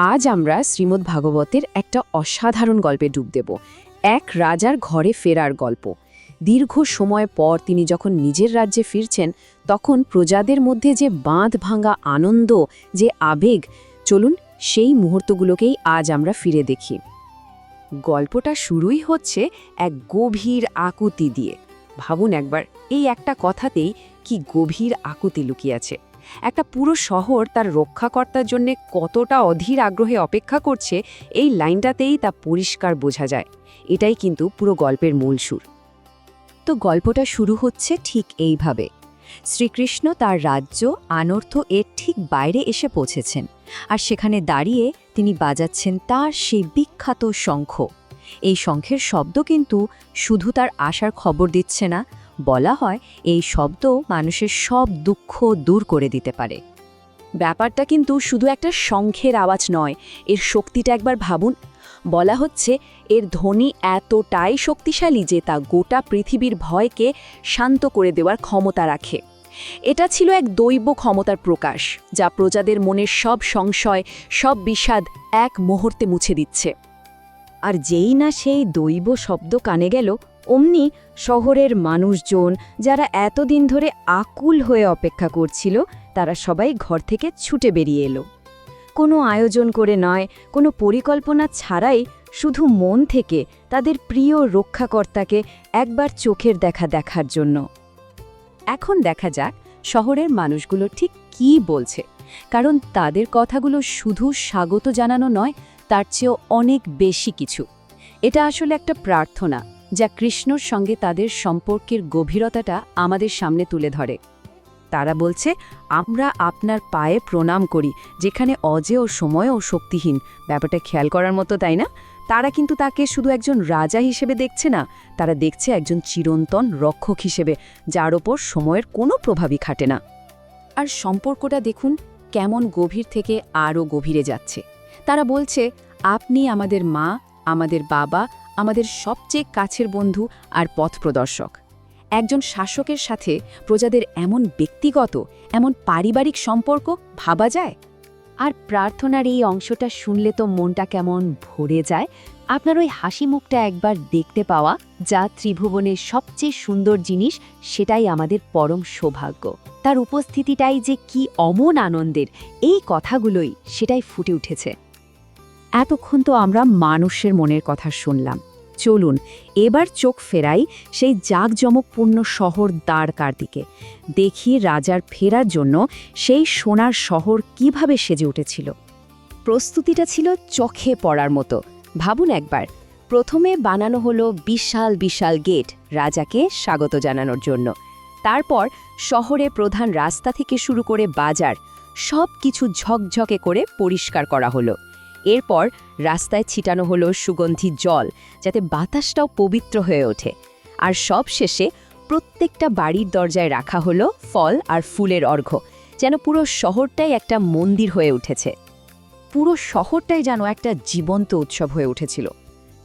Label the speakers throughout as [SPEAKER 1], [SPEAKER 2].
[SPEAKER 1] আজ আমরা শ্রীমদ্ভাগবতের একটা অসাধারণ গল্পে ডুব দেব। এক রাজার ঘরে ফেরার গল্প। দীর্ঘ সময় পর তিনি যখন নিজের রাজ্যে ফিরছেন, তখন প্রজাদের মধ্যে যে বাঁধ ভাঙা আনন্দ, যে আবেগ, চলুন সেই মুহূর্তগুলোকেই আজ আমরা ফিরে দেখি। গল্পটা শুরুই হচ্ছে এক গভীর আকুতি দিয়ে। ভাবুন একবার, এই একটা কথাতেই কি গভীর আকুতি লুকিয়ে আছে। একটা পুরো শহর তার রক্ষাকর্তার জন্য কতটা অধীর আগ্রহে অপেক্ষা করছে, এই লাইনটাতেই তা পরিষ্কার বোঝা যায়। এটাই কিন্তু পুরো গল্পের মূল সুর। তো গল্পটা শুরু হচ্ছে ঠিক এইভাবে। শ্রীকৃষ্ণ তার রাজ্য আনর্থ এর ঠিক বাইরে এসে পৌঁছেছেন, আর সেখানে দাঁড়িয়ে তিনি বাজাচ্ছেন তার সেই বিখ্যাত শঙ্খ। এই শঙ্খের শব্দ কিন্তু শুধু তার আসার খবর দিচ্ছে না, বলা হয় এই শব্দ মানুষের সব দুঃখ দূর করে দিতে পারে। ব্যাপারটা কিন্তু শুধু একটা শঙ্খের আওয়াজ নয়, এর শক্তিটা একবার ভাবুন। বলা হচ্ছে এর ধ্বনি এতটাই শক্তিশালী যে তা গোটা পৃথিবীর ভয়কে শান্ত করে দেওয়ার ক্ষমতা রাখে। এটা ছিল এক দৈব ক্ষমতার প্রকাশ, যা প্রজাদের মনের সব সংশয়, সব বিষাদ এক মুহূর্তে মুছে দিচ্ছে। আর যেই না সেই দৈব শব্দ কানে গেল, অমনি শহরের মানুষজন, যারা এতদিন ধরে আকুল হয়ে অপেক্ষা করছিল, তারা সবাই ঘর থেকে ছুটে বেরিয়ে এলো। কোনো আয়োজন করে নয়, কোনো পরিকল্পনা ছাড়াই, শুধু মন থেকে তাদের প্রিয় রক্ষাকর্তাকে একবার চোখের দেখা দেখার জন্য। এখন দেখা যাক শহরের মানুষগুলো ঠিক কী বলছে, কারণ তাদের কথাগুলো শুধু স্বাগত জানানো নয়, তার চেয়েও অনেক বেশি কিছু। এটা আসলে একটা প্রার্থনা, যা কৃষ্ণর সঙ্গে তাদের সম্পর্কের গভীরতাটা আমাদের সামনে তুলে ধরে। তারা বলছে, আমরা আপনার পায়ে প্রণাম করি, যেখানে অজেয় সময় ও শক্তিহীন। ব্যাপারটা খেয়াল করার মতো, তাই না? তারা কিন্তু তাকে শুধু একজন রাজা হিসেবে দেখছে না, তারা দেখছে একজন চিরন্তন রক্ষক হিসেবে, যার ওপর সময়ের কোনো প্রভাবই খাটে না। আর সম্পর্কটা দেখুন কেমন গভীর থেকে আরও গভীরে যাচ্ছে। তারা বলছে, আপনি আমাদের মা, আমাদের বাবা, আমাদের সবচেয়ে কাছের বন্ধু আর পথ প্রদর্শক। একজন শাসকের সাথে প্রজাদের এমন ব্যক্তিগত, এমন পারিবারিক সম্পর্ক ভাবা যায়? আর প্রার্থনার এই অংশটা শুনলে তো মনটা কেমন ভরে যায়। আপনার ওই হাসি মুখটা একবার দেখতে পাওয়া, যা ত্রিভুবনের সবচেয়ে সুন্দর জিনিস, সেটাই আমাদের পরম সৌভাগ্য। তার উপস্থিতিটাই যে কি অমন আনন্দের, এই কথাগুলোই সেটাই ফুটে উঠেছে। এতক্ষণ তো আমরা মানুষের মনের কথা শুনলাম। চলুন এবার চোখ ফেরাই সেই জাঁকজমকপূর্ণ শহর দ্বারকার দিকে। দেখি রাজার ফেরার জন্য সেই সোনার শহর কিভাবে সেজে উঠেছিল। প্রস্তুতিটা ছিল চোখে পড়ার মতো। ভাবুন একবার, প্রথমে বানানো হলো বিশাল বিশাল গেট রাজাকে স্বাগত জানানোর জন্য। তারপর শহরে প্রধান রাস্তা থেকে শুরু করে বাজার, সব কিছু ঝকঝকে করে পরিষ্কার করা হলো। এরপর রাস্তায় ছিটানো হলো সুগন্ধি জল, যাতে বাতাসটাও পবিত্র হয়ে ওঠে। আর সব শেষে প্রত্যেকটা বাড়ির দরজায় রাখা হলো ফল আর ফুলের অর্ঘ্য, যেন পুরো শহরটাই একটা মন্দির হয়ে উঠেছে। পুরো শহরটাই যেন একটা জীবন্ত উৎসব হয়ে উঠেছিল।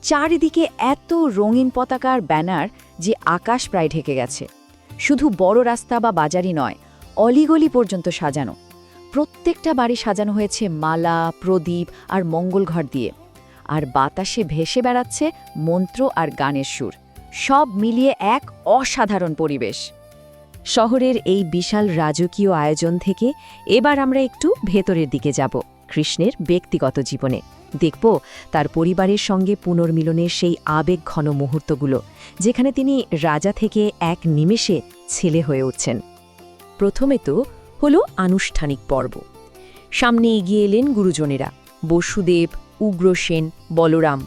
[SPEAKER 1] চারিদিকে এত রঙিন পতাকার ব্যানার যে আকাশ প্রায় ঢেকে গেছে। শুধু বড় রাস্তা বা বাজারই নয়, অলিগলি পর্যন্ত সাজানো। প্রত্যেকটা বাড়ি সাজানো হয়েছে মালা, প্রদীপ আর মঙ্গল ঘর দিয়ে। আর বাতাসে ভেসে বেড়াচ্ছে মন্ত্র আর গানের সুর, সব মিলিয়ে এক অসাধারণ পরিবেশ। শহরের এই বিশাল রাজকীয় আয়োজন থেকে এবার আমরা একটু ভেতরের দিকে যাব, কৃষ্ণের ব্যক্তিগত জীবনে। দেখব তার পরিবারের সঙ্গে পুনর্মিলনের সেই আবেগঘন মুহূর্তগুলো, যেখানে তিনি রাজা থেকে এক নিমেষে ছেলে হয়ে উঠছেন। প্রথমে তো হলো আনুষ্ঠানিক পর্ব। সামনে এগিয়ে এলেন গুরুজনেরা, বসুদেব, উগ্রসেন, বলরাম।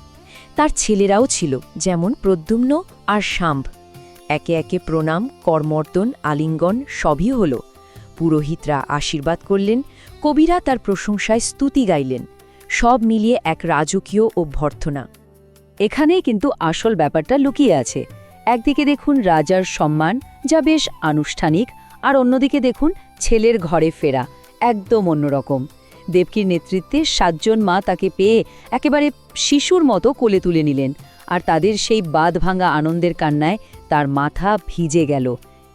[SPEAKER 1] তার ছেলেরাও ছিল, যেমন প্রদ্যুম্ন আর শাম্ভ। একে একে প্রণাম, করমর্দন, আলিঙ্গন সবই হল। পুরোহিতরা আশীর্বাদ করলেন, কবিরা তার প্রশংসায় স্তুতি গাইলেন। সব মিলিয়ে এক রাজকীয় অভ্যর্থনা। এখানেই কিন্তু আসল ব্যাপারটা লুকিয়ে আছে। একদিকে দেখুন রাজার সম্মান, যা বেশ আনুষ্ঠানিক, আর অন্যদিকে দেখুন ছেলের ঘরে ফেরা, একদম অন্যরকম। দেবকীর নেতৃত্বে 7 জন মা তাকে পেয়ে একেবারে শিশুর মতো কোলে তুলে নিলেন, আর তাদের সেই বাঁধভাঙা আনন্দের কান্নায় তার মাথা ভিজে গেল।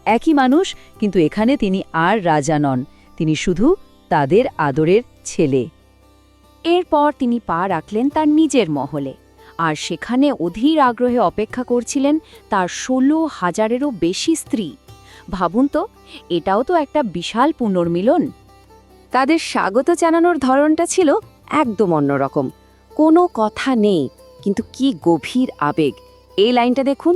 [SPEAKER 1] একই মানুষ, কিন্তু এখানে তিনি আর রাজা নন, তিনি শুধু তাদের আদরের ছেলে। এরপর তিনি পা রাখলেন তার নিজের মহলে, আর সেখানে অধীর আগ্রহে অপেক্ষা করছিলেন তার ১৬,০০০-এরও বেশি স্ত্রী। ভাবুন তো, এটাও তো একটা বিশাল পুনর্মিলন। তাদের স্বাগত জানানোর ধরনটা ছিল একদম অন্যরকম। কোনো কথা নেই, কিন্তু কি গভীর আবেগ। এই লাইনটা দেখুন,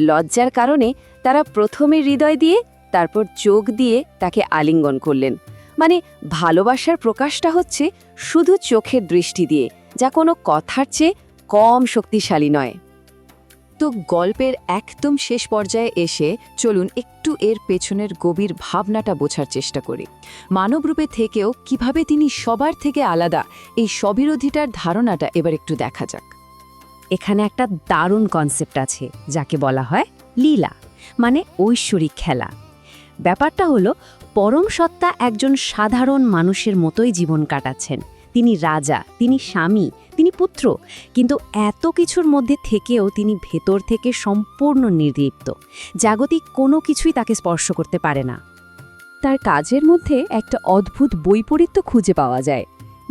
[SPEAKER 1] লজ্জার কারণে তারা প্রথমে হৃদয় দিয়ে, তারপর চোখ দিয়ে তাকে আলিঙ্গন করলেন। মানে ভালোবাসার প্রকাশটা হচ্ছে শুধু চোখের দৃষ্টি দিয়ে, যা কোনো কথার চেয়ে কম শক্তিশালী নয়। তো গল্পের একদম শেষ পর্যায়ে এসে চলুন একটু এর পেছনের গভীর ভাবনাটা বোঝার চেষ্টা করি। মানবরূপে থেকেও কিভাবে তিনি সবার থেকে আলাদা, এই স্ববিরোধিতার ধারণাটা এবার একটু দেখা যাক। এখানে একটা দারুণ কনসেপ্ট আছে, যাকে বলা হয় লীলা, মানে ঐশ্বরিক খেলা। ব্যাপারটা হলো, পরম সত্তা একজন সাধারণ মানুষের মতোই জীবন কাটাচ্ছেন। তিনি রাজা, তিনি স্বামী, তিনি পুত্র, কিন্তু এত কিছুর মধ্যে থেকেও তিনি ভেতর থেকে সম্পূর্ণ নির্লিপ্ত। জাগতিক কোনো কিছুই তাকে স্পর্শ করতে পারে না। তার কাজের মধ্যে একটা অদ্ভুত বৈপরীত্য খুঁজে পাওয়া যায়।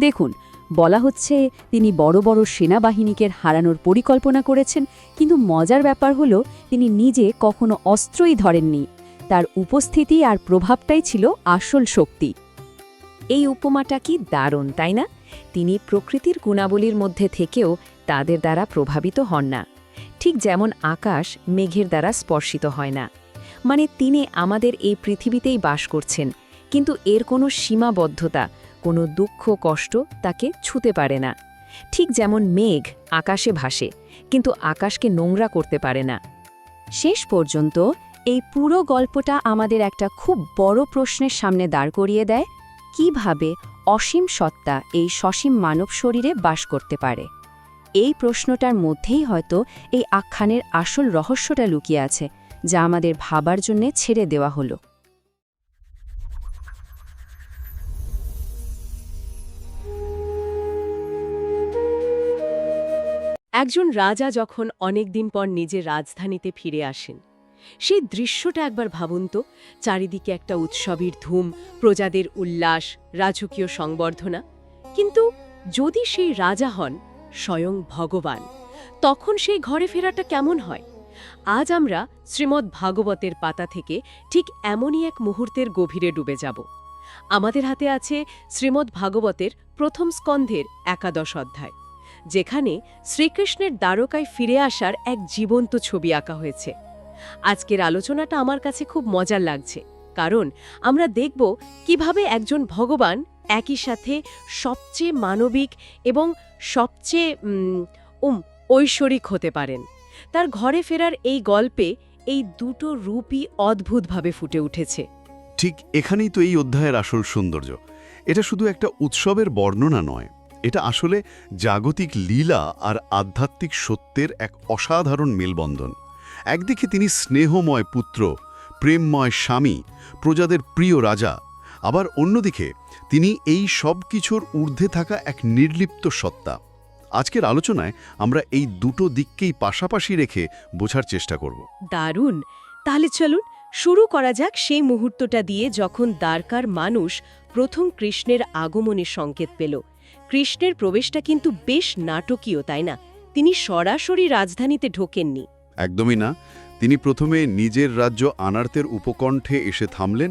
[SPEAKER 1] দেখুন, বলা হচ্ছে তিনি বড় বড় সেনাবাহিনীকে হারানোর পরিকল্পনা করেছেন, কিন্তু মজার ব্যাপার হলো তিনি নিজে কখনো অস্ত্রই ধরেননি। তার উপস্থিতি আর প্রভাবটাই ছিল আসল শক্তি। এই উপমাটা কি দারুণ, তাই না? তিনি প্রকৃতির গুণাবলীর মধ্যে থেকেও তাদের দ্বারা প্রভাবিত হন না, ঠিক যেমন আকাশ মেঘের দ্বারা স্পর্শিত হয় না। মানে তিনি আমাদের এই পৃথিবীতেই বাস করছেন, কিন্তু এর কোনো সীমাবদ্ধতা, কোনো দুঃখ কষ্ট তাকে ছুঁতে পারে না। ঠিক যেমন মেঘ আকাশে ভাসে, কিন্তু আকাশকে নোংরা করতে পারে না। শেষ পর্যন্ত এই পুরো গল্পটা আমাদের একটা খুব বড় প্রশ্নের সামনে দাঁড় করিয়ে দেয়, কিভাবে অসীম সত্তা এই সসীম মানব শরীরে বাস করতে পারে। এই প্রশ্নটার মধ্যেই হয়তো এই আখ্যানের আসল রহস্যটা লুকিয়ে আছে, যা আমাদের ভাবার জন্যে ছেড়ে দেওয়া হলো।
[SPEAKER 2] একজন রাজা যখন অনেক দিন পর নিজের রাজধানীতে ফিরে আসেন, সেই দৃশ্যটা একবার ভাবুন তো। চারিদিকে একটা উৎসবের ধুম, প্রজাদের উল্লাস, রাজকীয় সংবর্ধনা। কিন্তু যদি সেই রাজা হন স্বয়ং ভগবান, তখন সেই ঘরে ফেরাটা কেমন হয়? আজ আমরা শ্রীমদ্ ভাগবতের পাতা থেকে ঠিক এমনই এক মুহূর্তের গভীরে ডুবে যাব। আমাদের হাতে আছে শ্রীমদ্ ভাগবতের প্রথম স্কন্ধের ১১ অধ্যায়, যেখানে শ্রীকৃষ্ণের দ্বারকায় ফিরে আসার এক জীবন্ত ছবি আঁকা হয়েছে। আজকের আলোচনাটা আমার কাছে খুব মজার লাগছে, কারণ আমরা দেখব কিভাবে একজন ভগবান একই সাথে সবচেয়ে মানবিক এবং সবচেয়ে ঐশ্বরিক হতে পারেন। তার ঘরে ফেরার এই গল্পে এই দুটো রূপই অদ্ভুতভাবে ফুটে উঠেছে।
[SPEAKER 3] ঠিক এখানেই তো এই অধ্যায়ের আসল সৌন্দর্য। এটা শুধু একটা উৎসবের বর্ণনা নয়, এটা আসলে জাগতিক লীলা আর আধ্যাত্মিক সত্যের এক অসাধারণ মেলবন্ধন। একদিকে তিনি স্নেহময় পুত্র, প্রেমময় স্বামী, প্রজাদের প্রিয় রাজা, আবার অন্যদিকে তিনি এই সব কিছুর ঊর্ধ্বে থাকা এক নির্লিপ্ত সত্তা। আজকের আলোচনায় আমরা এই দুটো দিককেই পাশাপাশি রেখে বোঝার চেষ্টা করব।
[SPEAKER 2] দারুণ! তাহলে চলুন শুরু করা যাক সেই মুহূর্তটা দিয়ে, যখন দ্বারকার মানুষ প্রথম কৃষ্ণের আগমনের সংকেত পেল। কৃষ্ণের প্রবেশটা কিন্তু বেশ নাটকীয়, তাই না? তিনি সরাসরি রাজধানীতে ঢোকেননি।
[SPEAKER 3] একদমই না। তিনি প্রথমে নিজের রাজ্য আনার্তের উপকণ্ঠে এসে থামলেন,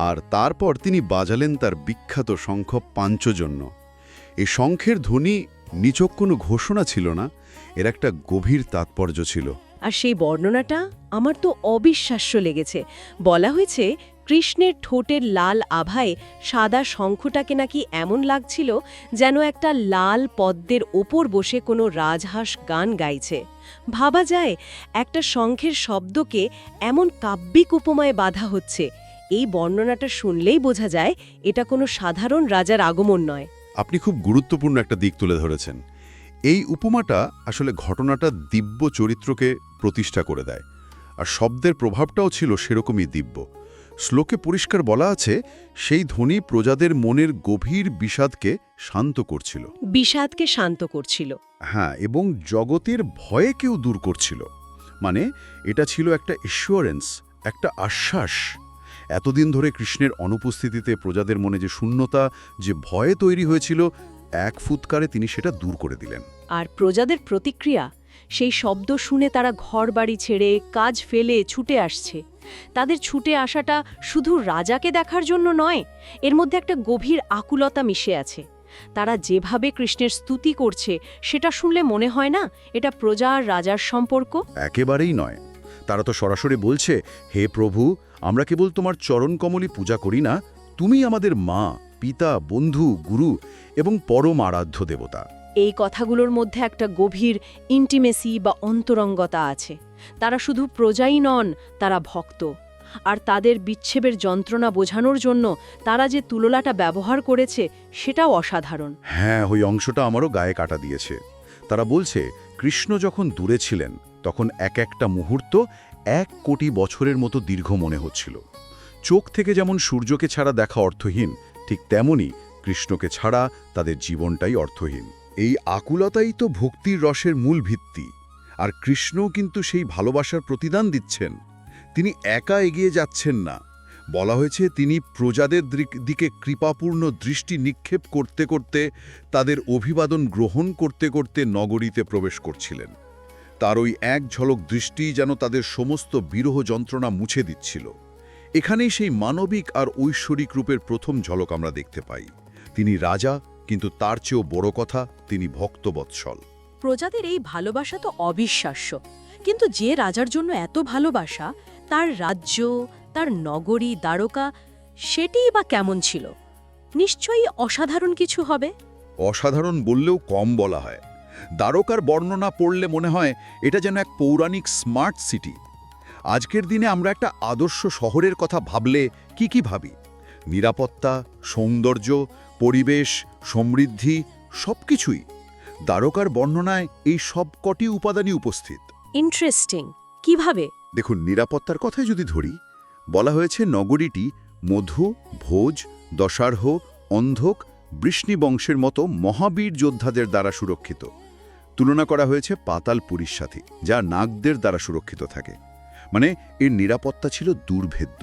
[SPEAKER 3] আর তারপর তিনি বাজালেন তার বিখ্যাত শঙ্খ পাঞ্চজন্য। এই শঙ্খের ধ্বনি নিছক কোনো ঘোষণা ছিল না, এর একটা গভীর তাৎপর্য ছিল।
[SPEAKER 2] আর সেই বর্ণনাটা আমার তো অবিশ্বাস্য লেগেছে। বলা হয়েছে কৃষ্ণের ঠোঁটের লাল আভায় সাদা শঙ্খটাকে নাকি এমন লাগছিল যেন একটা লাল পদ্মের ওপর বসে কোনো রাজহাঁস গান গাইছে। ভাবা যায় একটা শঙ্খের শব্দকে এমন কাব্যিক উপমায় বাঁধা হচ্ছে। এই বর্ণনাটা শুনলেই বোঝা যায় এটা কোনো সাধারণ রাজার আগমন নয়।
[SPEAKER 3] আপনি খুব গুরুত্বপূর্ণ একটা দিক তুলে ধরেছেন। এই উপমাটা আসলে ঘটনাটা দিব্য চরিত্রকে প্রতিষ্ঠা করে দেয়, আর শব্দের প্রভাবটাও ছিল সেরকমই দিব্য। শ্লোকে পরিষ্কার বলা আছে, সেই ধ্বনি প্রজাদের মনের গভীর বিষাদকে শান্ত করছিল।
[SPEAKER 2] বিষাদকে শান্ত করছিল।
[SPEAKER 3] হ্যাঁ, এবং জগতের ভয়কেও দূর করছিল। মানে এটা ছিল একটা অ্যাসিওরেন্স, একটা আশ্বাস। এতদিন ধরে কৃষ্ণের অনুপস্থিতিতে প্রজাদের মনে যে শূন্যতা, যে ভয় তৈরি হয়েছিল, এক ফুৎকারে তিনি সেটা দূর করে দিলেন।
[SPEAKER 2] আর প্রজাদের প্রতিক্রিয়া, সেই শব্দ শুনে তারা ঘরবাড়ি ছেড়ে কাজ ফেলে ছুটে আসছে। তাদের ছুটে আসাটা শুধু রাজাকে দেখার জন্য নয়, এর মধ্যে একটা গভীর আকুলতা মিশে আছে। তারা যেভাবে কৃষ্ণের স্তুতি করছে সেটা শুনলে মনে হয় না এটা প্রজা আর রাজার সম্পর্ক।
[SPEAKER 3] একেবারেই নয়। তারা তো সরাসরি বলছে, হে প্রভু, আমরা কেবল তোমার চরণকমলই পূজা করি না, তুমি আমাদের মা, পিতা, বন্ধু, গুরু এবং পরম আরাধ্য দেবতা।
[SPEAKER 2] এই কথাগুলোর মধ্যে একটা গভীর ইন্টিমেসি বা অন্তরঙ্গতা আছে। তারা শুধু প্রজাই নন, তারা ভক্ত। আর তাদের বিচ্ছেবের যন্ত্রণা বোঝানোর জন্য তারা যে তুলনাটা ব্যবহার করেছে সেটাও অসাধারণ।
[SPEAKER 3] হ্যাঁ, ওই অংশটা আমারও গায়ে কাটা দিয়েছে। তারা বলছে, কৃষ্ণ যখন দূরে ছিলেন তখন এক একটা মুহূর্ত 1 কোটি বছরের মতো দীর্ঘ মনে হচ্ছিল। চোখ থেকে যেমন সূর্যকে ছাড়া দেখা অর্থহীন, ঠিক তেমনি কৃষ্ণকে ছাড়া তাদের জীবনটাই অর্থহীন। এই আকুলতাই তো ভক্তির রসের মূল ভিত্তি। আর কৃষ্ণও কিন্তু সেই ভালোবাসার প্রতিদান দিচ্ছেন। তিনি একা এগিয়ে যাচ্ছেন না। বলা হয়েছে তিনি প্রজাদের দিকে কৃপাপূর্ণ দৃষ্টি নিক্ষেপ করতে করতে, তাদের অভিবাদন গ্রহণ করতে করতে নগরীতে প্রবেশ করছিলেন। তার ওই এক ঝলক দৃষ্টি যেন তাদের সমস্ত বিরহ যন্ত্রণা মুছে দিচ্ছিল। এখানেই সেই মানবিক আর ঐশ্বরিক রূপের প্রথম ঝলক আমরা দেখতে পাই। তিনি রাজা, কিন্তু তার চেয়েও বড় কথা, তিনি ভক্তবৎসল।
[SPEAKER 2] প্রজাদের এই ভালোবাসা তো অবিশ্বাস্য, কিন্তু যে রাজার জন্য এত ভালোবাসা, তার রাজ্য, তার নগরী দ্বারকা, সেটিই বা কেমন ছিল? নিশ্চয়ই অসাধারণ কিছু হবে।
[SPEAKER 3] অসাধারণ বললেও কম বলা হয়। দ্বারকার বর্ণনা পড়লে মনে হয় এটা যেন এক পৌরাণিক স্মার্ট সিটি। আজকের দিনে আমরা একটা আদর্শ শহরের কথা ভাবলে কি ভাবি? নিরাপত্তা, সৌন্দর্য, পরিবেশ, সমৃদ্ধি, সবকিছুই। দ্বারকার বর্ণনায় এই সবকটি উপাদানই উপস্থিত।
[SPEAKER 2] ইন্টারেস্টিং। কিভাবে?
[SPEAKER 3] দেখুন, নিরাপত্তার কথাই যদি ধরি, বলা হয়েছে নগরীটি মধু, ভোজ, দশার্হ, অন্ধক, বৃষ্ণি বংশের মতো মহাবীর যোদ্ধাদের দ্বারা সুরক্ষিত। তুলনা করা হয়েছে পাতালপুরীর সাথে, যা নাগদের দ্বারা সুরক্ষিত থাকে। মানে এর নিরাপত্তা ছিল দুর্ভেদ্য।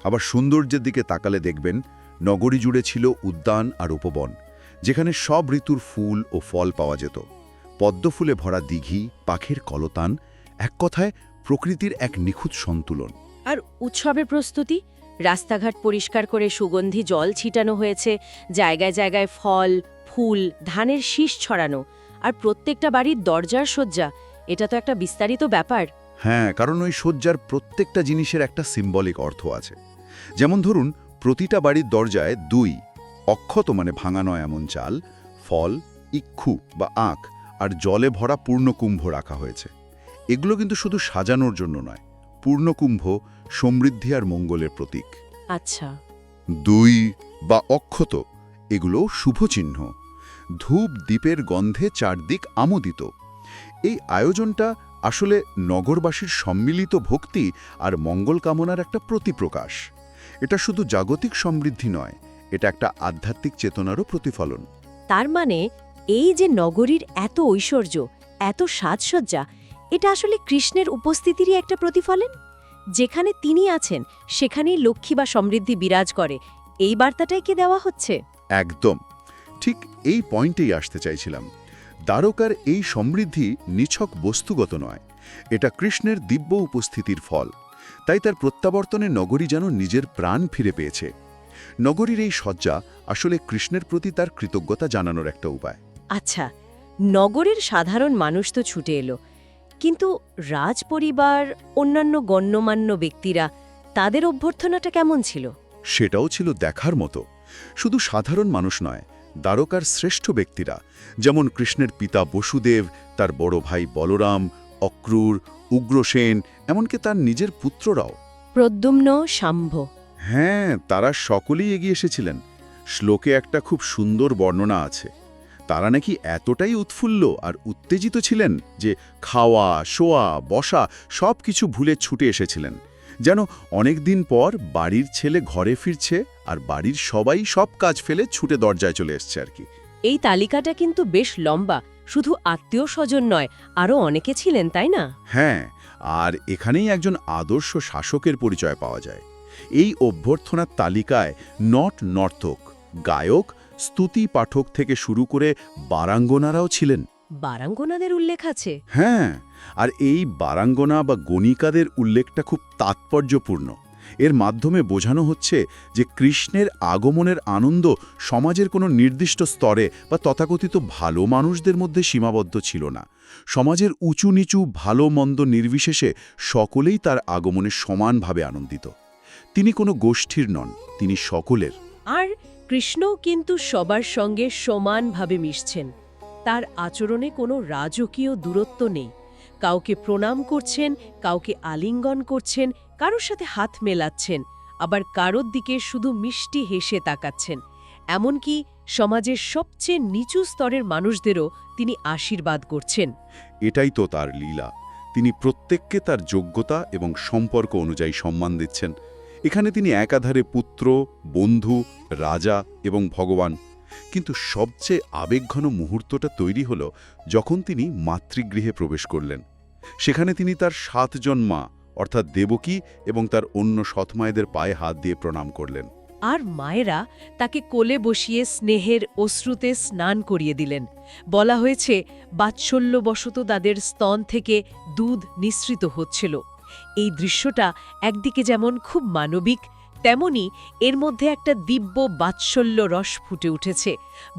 [SPEAKER 3] আবার সৌন্দর্যের দিকে তাকালে দেখবেন নগরী জুড়ে ছিল উদ্যান আর উপবন, যেখানে সব ঋতুর ফুল ও ফল পাওয়া যেত। পদ্মফুলে ভরা দিঘি, পাখির কলতান, এক কথায় প্রকৃতির এক নিখুঁত সন্তুলন।
[SPEAKER 2] আর উৎসবের প্রস্তুতি, রাস্তাঘাট পরিষ্কার করে সুগন্ধি জল ছিটানো হয়েছে, জায়গায় জায়গায় ফল, ফুল, ধানের শীষ ছড়ানো, আর প্রত্যেকটা বাড়ির দরজার সজ্জা। এটা তো একটা বিস্তারিত ব্যাপার।
[SPEAKER 3] হ্যাঁ, কারণ ওই সজ্জার প্রত্যেকটা জিনিসের একটা সিম্বলিক অর্থ আছে। যেমন ধরুন, প্রতিটা বাড়ির দরজায় 2 অক্ষত, মানে ভাঙা নয় এমন চাল, ফল, ইক্ষু বা আখ আর জলে ভরা পূর্ণকুম্ভ রাখা হয়েছে। এগুলো কিন্তু শুধু সাজানোর জন্য নয়, পূর্ণকুম্ভ সমৃদ্ধি আর মঙ্গলের প্রতীক।
[SPEAKER 2] আচ্ছা।
[SPEAKER 3] 2 বা অক্ষত, এগুলো শুভ চিহ্ন। ধূপ দ্বীপের গন্ধে চারদিক আমোদিত। এই আয়োজনটা আসলে নগরবাসীর সম্মিলিত ভক্তি আর মঙ্গল কামনার একটা প্রতিপ্রকাশ। এটা শুধু জাগতিক সমৃদ্ধি নয়, এটা একটা আধ্যাত্মিক চেতনারও প্রতিফলন।
[SPEAKER 2] তার মানে এই যে নগরীর এত ঐশ্বর্য, এত সাজসজ্জা, এটা আসলে কৃষ্ণের উপস্থিতিরই একটা প্রতিফলন। যেখানে তিনি আছেন সেখানেই লক্ষ্মী বা সমৃদ্ধি বিরাজ করে, এই বার্তাটাই কি দেওয়া হচ্ছে?
[SPEAKER 3] একদম ঠিক এই পয়েন্টেই আসতে চাইছিলাম। দ্বারকার এই সমৃদ্ধি নিছক বস্তুগত নয়, এটা কৃষ্ণের দিব্য উপস্থিতির ফল। তাই তার প্রত্যাবর্তনে নগরী যেন নিজের প্রাণ ফিরে পেয়েছে। নগরীর এই সজ্জা আসলে কৃষ্ণের প্রতি তার কৃতজ্ঞতা জানানোর একটা উপায়।
[SPEAKER 2] আচ্ছা, নগরের সাধারণ মানুষ তো ছুটে এলো, কিন্তু রাজপরিবার, অন্যান্য গণ্যমান্য ব্যক্তিরা, তাদের অভ্যর্থনাটা কেমন ছিল?
[SPEAKER 3] সেটাও ছিল দেখার মতো। শুধু সাধারণ মানুষ নয়, দ্বারকার শ্রেষ্ঠ ব্যক্তিরা, যেমন কৃষ্ণের পিতা বসুদেব, তার বড় ভাই বলরাম, অক্রূর, উগ্রসেন, এমনকি তার নিজের পুত্ররাও।
[SPEAKER 2] প্রদ্যুম্ন, শাম্ভ।
[SPEAKER 3] হ্যাঁ, তারা সকলেই এগিয়ে এসেছিলেন। শ্লোকে একটা খুব সুন্দর বর্ণনা আছে। তারা নাকি এতটাই উৎফুল্ল আর উত্তেজিত ছিলেন যে খাওয়া, শোয়া, বসা সব কিছু ভুলে ছুটে এসেছিলেন। যেন অনেক দিন পর বাড়ির ছেলে ঘরে ফিরছে আর বাড়ির সবাই সব কাজ ফেলে ছুটে দরজায় চলে এসছে আর কি।
[SPEAKER 2] এই তালিকাটা কিন্তু বেশ লম্বা। শুধু আত্মীয় স্বজন নয়, আরও অনেকে ছিলেন, তাই না?
[SPEAKER 3] হ্যাঁ, আর এখানেই একজন আদর্শ শাসকের পরিচয় পাওয়া যায়। এই অভ্যর্থনার তালিকায় নর্তক, গায়ক,
[SPEAKER 4] স্তুতি পাঠক থেকে শুরু করে বারাঙ্গনারাও ছিলেন।
[SPEAKER 2] বারাঙ্গনাদের উল্লেখ আছে?
[SPEAKER 4] হ্যাঁ, আর এই বারাঙ্গনা বা গণিকাদের উল্লেখটা খুব তাৎপর্যপূর্ণ। এর মাধ্যমে বোঝানো হচ্ছে যে কৃষ্ণের আগমনের আনন্দ সমাজের কোনো নির্দিষ্ট স্তরে বা তথাকথিত ভালো মানুষদের মধ্যে সীমাবদ্ধ ছিল না। সমাজের উঁচু নিচু ভালো মন্দ নির্বিশেষে সকলেই তার আগমনে সমানভাবে আনন্দিত। তিনি কোনো গোষ্ঠীর নন, তিনি সকলের।
[SPEAKER 2] আর কৃষ্ণও কিন্তু সবার সঙ্গে সমানভাবে মিশছেন। তার আচরণে কোনো রাজকীয় দূরত্ব নেই। কাউকে প্রণাম করছেন, কাউকে আলিঙ্গন করছেন, কারোর সাথে হাত মেলাচ্ছেন, আবার কারোর দিকে শুধু মিষ্টি হেসে তাকাচ্ছেন। এমনকি সমাজের সবচেয়ে নিচু স্তরের মানুষদেরও তিনি আশীর্বাদ করছেন।
[SPEAKER 4] এটাই তো তার লীলা। তিনি প্রত্যেককে তার যোগ্যতা এবং সম্পর্ক অনুযায়ী সম্মান দিচ্ছেন। এখানে তিনি একাধারে পুত্র, বন্ধু, রাজা এবং ভগবান। কিন্তু সবচেয়ে আবেগঘন মুহূর্তটা তৈরি হল যখন তিনি মাতৃগৃহে প্রবেশ করলেন। সেখানে তিনি তার 7 জন মা অর্থাৎ দেবকী এবং তার অন্য সৎমায়েদের পায়ে হাত দিয়ে প্রণাম করলেন।
[SPEAKER 2] আর মায়েরা তাকে কোলে বসিয়ে স্নেহের অশ্রুতে স্নান করিয়ে দিলেন। বলা হয়েছে বাৎসল্যবশত তাদের স্তন থেকে দুধ নিঃসৃত হচ্ছিল। এই দৃশ্যটা একদিকে যেমন খুব মানবিক, তেমনি এর মধ্যে একটা দিব্য বাৎসল্য রস ফুটে উঠেছে।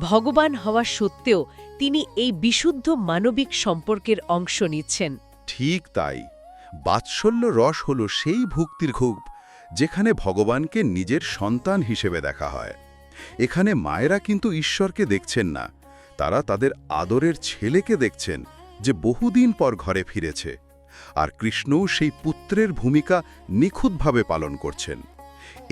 [SPEAKER 2] ভগবান হওয়া সত্ত্বেও তিনি এই বিশুদ্ধ মানবিক সম্পর্কের অংশ নিচ্ছেন।
[SPEAKER 4] ঠিক তাই, বাৎসল্য রস হল সেই ভক্তির খুব যেখানে ভগবানকে নিজের সন্তান হিসেবে দেখা হয়। এখানে মায়েরা কিন্তু ঈশ্বরকে দেখছেন না, তারা তাদের আদরের ছেলেকে দেখছেন যে বহুদিন পর ঘরে ফিরেছে। আর কৃষ্ণও সেই পুত্রের ভূমিকা নিখুঁতভাবে পালন করছেন।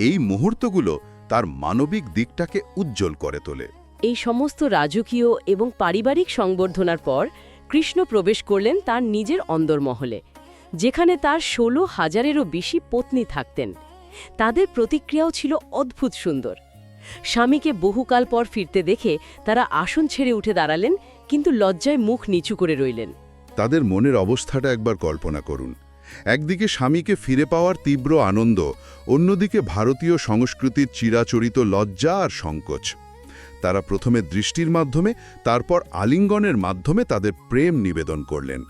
[SPEAKER 4] এই মুহূর্তগুলো তার মানবিক দিকটাকে উজ্জ্বল করে তোলে।
[SPEAKER 5] এই সমস্ত রাজকীয় এবং পারিবারিক সংবর্ধনার পর কৃষ্ণ প্রবেশ করলেন তার নিজের অন্দরমহলে, যেখানে তার 16,000-এরও বেশি পত্নী থাকতেন। তাদের প্রতিক্রিয়াও ছিল অদ্ভুত সুন্দর। স্বামীকে বহুকাল পর ফিরতে দেখে তারা আসন ছেড়ে উঠে দাঁড়ালেন, কিন্তু লজ্জায় মুখ নিচু করে রইলেন।
[SPEAKER 4] তাদের মনের অবস্থাটা একবার কল্পনা করুন। একদিকে স্বামীকে ফিরে পাওয়ার তীব্র আনন্দ, অন্যদিকে ভারতীয় সংস্কৃতির চিরাচরিত লজ্জা আর সংকোচ। তারা প্রথমে দৃষ্টির মাধ্যমে, তারপর আলিঙ্গনের মাধ্যমে তাদের প্রেম নিবেদন করলেন।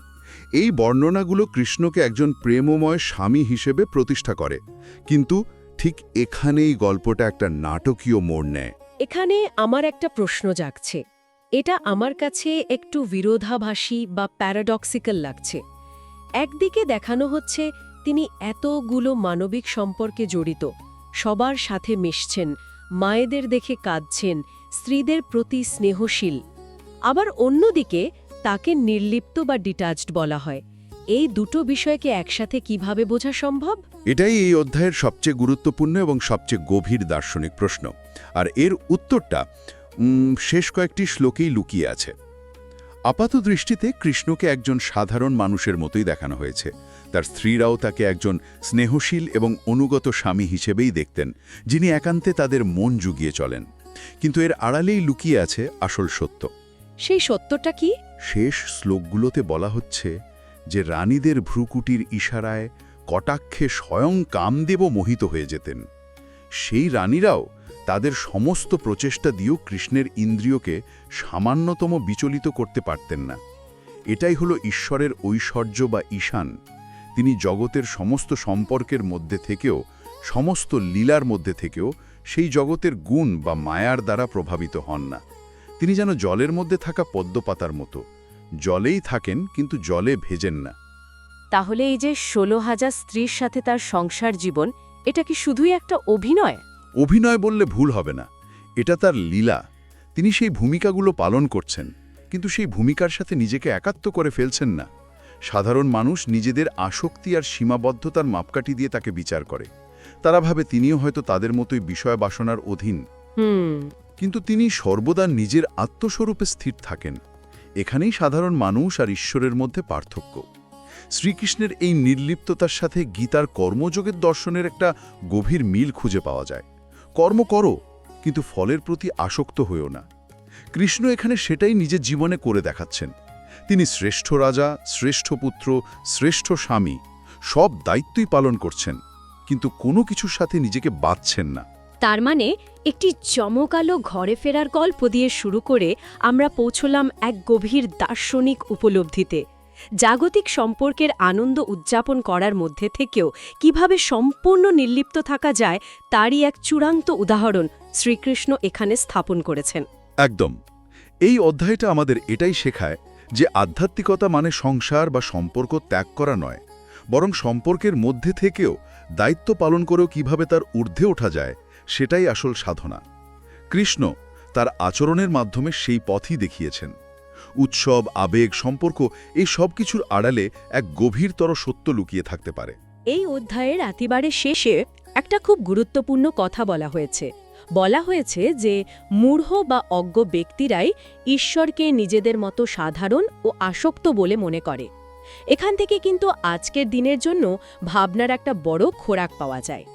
[SPEAKER 4] এই বর্ণনাগুলো কৃষ্ণকে একজন প্রেমময় স্বামী হিসেবে প্রতিষ্ঠা করে, কিন্তু ঠিক এখানেই গল্পটা একটা নাটকীয় মোড় নেয়।
[SPEAKER 2] এখানে আমার একটা প্রশ্ন জাগছে। এটা আমার কাছে একটু বিরোধাভাসী বা প্যারাডক্সিক্যাল লাগছে। একদিকে দেখানো হচ্ছে তিনি এতগুলো মানবিক সম্পর্কে জড়িত, সবার সাথে মিশছেন, মায়েদের দেখে কাঁদছেন, স্ত্রীদের প্রতি স্নেহশীল। আবার অন্যদিকে তাকে নির্লিপ্ত বা ডিটাচড বলা হয়। এই দুটো বিষয়কে একসাথে কিভাবে বোঝা সম্ভব?
[SPEAKER 4] এটাই এই অধ্যায়ের সবচেয়ে গুরুত্বপূর্ণ এবং সবচেয়ে গভীর দার্শনিক প্রশ্ন, আর এর উত্তরটা শেষ কয়েকটি শ্লোকেই লুকিয়ে আছে। আপাত দৃষ্টিতে কৃষ্ণকে একজন সাধারণ মানুষের মতোই দেখানো হয়েছে। তার স্ত্রীরাও তাকে একজন স্নেহশীল এবং অনুগত স্বামী হিসেবেই দেখতেন, যিনি একান্তে তাদের মন জুগিয়ে চলেন। কিন্তু এর আড়ালেই লুকিয়ে আছে আসল সত্য।
[SPEAKER 2] সেই সত্যটা কি?
[SPEAKER 4] শেষ শ্লোকগুলোতে বলা হচ্ছে যে রানীদের ভ্রুকুটির ইশারায়, কটাক্ষে স্বয়ং কামদেবও মোহিত হয়ে যেতেন। সেই রানীরাও তাদের সমস্ত প্রচেষ্টা দিয়েও কৃষ্ণের ইন্দ্রিয়কে সামান্যতম বিচলিত করতে পারতেন না। এটাই হলো ঈশ্বরের ঐশ্বর্য বা ঈশান। তিনি জগতের সমস্ত সম্পর্কের মধ্যে থেকেও, সমস্ত লীলার মধ্যে থেকেও সেই জগতের গুণ বা মায়ার দ্বারা প্রভাবিত হন না। তিনি যেন জলের মধ্যে থাকা পদ্মপাতার মতো, জলেই থাকেন কিন্তু জলে ভেজেন না।
[SPEAKER 5] তাহলে এই যে 16,000 স্ত্রীর সাথে তার সংসার জীবন, এটা কি শুধুই একটা অভিনয়?
[SPEAKER 4] অভিনয় বললে ভুল হবে না, এটা তার লীলা। তিনি সেই ভূমিকাগুলো পালন করছেন, কিন্তু সেই ভূমিকার সাথে নিজেকে একাত্ম করে ফেলছেন না। সাধারণ মানুষ নিজেদের আসক্তি আর সীমাবদ্ধতার মাপকাঠি দিয়ে তাকে বিচার করে। তারা ভাবে তিনিও হয়তো তাদের মতোই বিষয় বাসনার অধীন। কিন্তু তিনি সর্বদা নিজের আত্মস্বরূপে স্থির থাকেন। এখানেই সাধারণ মানুষ আর ঈশ্বরের মধ্যে পার্থক্য। শ্রীকৃষ্ণের এই নির্লিপ্ততার সাথে গীতার কর্মযোগের দর্শনের একটা গভীর মিল খুঁজে পাওয়া যায়। কর্ম করো, কিন্তু ফলের প্রতি আসক্ত হয়েও না। কৃষ্ণ এখানে সেটাই নিজের জীবনে করে দেখাচ্ছেন। তিনি শ্রেষ্ঠ রাজা, শ্রেষ্ঠ পুত্র, শ্রেষ্ঠ স্বামী, সব দায়িত্বই পালন করছেন, কিন্তু কোনো কিছুর সাথে নিজেকে বাঁধছেন না।
[SPEAKER 6] তার মানে একটি চমকালো ঘরে ফেরার গল্প দিয়ে শুরু করে আমরা পৌঁছলাম এক গভীর দার্শনিক উপলব্ধিতে। জাগতিক সম্পর্কের আনন্দ উদযাপন করার মধ্যে থেকেও কিভাবে সম্পূর্ণ নির্লিপ্ত থাকা যায় তারই এক চূড়ান্ত উদাহরণ শ্রীকৃষ্ণ এখানে স্থাপন করেছেন।
[SPEAKER 4] একদম। এই অধ্যায়টা আমাদের এটাই শেখায় যে আধ্যাত্মিকতা মানে সংসার বা সম্পর্ক ত্যাগ করা নয়, বরং সম্পর্কের মধ্যে থেকেও দায়িত্ব পালন করেও কিভাবে তার ঊর্ধ্বে ওঠা যায় সেটাই আসল সাধনা। কৃষ্ণ তার আচরণের মাধ্যমে সেই পথই দেখিয়েছেন। উৎসব, আবেগ, সম্পর্ক এই সব কিছুর আড়ালে এক গভীরতর সত্য লুকিয়ে থাকতে পারে।
[SPEAKER 6] এই অধ্যায়ের একেবারে শেষে একটা খুব গুরুত্বপূর্ণ কথা বলা হয়েছে যে মূঢ় বা অজ্ঞ ব্যক্তিরাই ঈশ্বরকে নিজেদের মতো সাধারণ ও আসক্ত বলে মনে করে। এখান থেকে কিন্তু আজকের দিনের জন্য ভাবনার একটা বড় খোরাক পাওয়া যায়।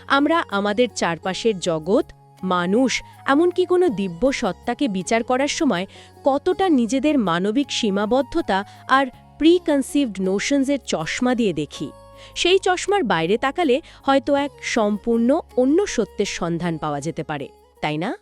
[SPEAKER 6] আমরা আমাদের চারপাশের জগৎ, মানুষ, এমনকি কোনো দিব্য সত্তাকে বিচার করার সময় কতটা নিজেদের মানবিক সীমাবদ্ধতা আর প্রি-কনসিভড নোশনসের চশমা দিয়ে দেখি। সেই চশমার বাইরে তাকালে হয়তো এক সম্পূর্ণ অন্য সত্যের সন্ধান পাওয়া যেতে পারে, তাই না?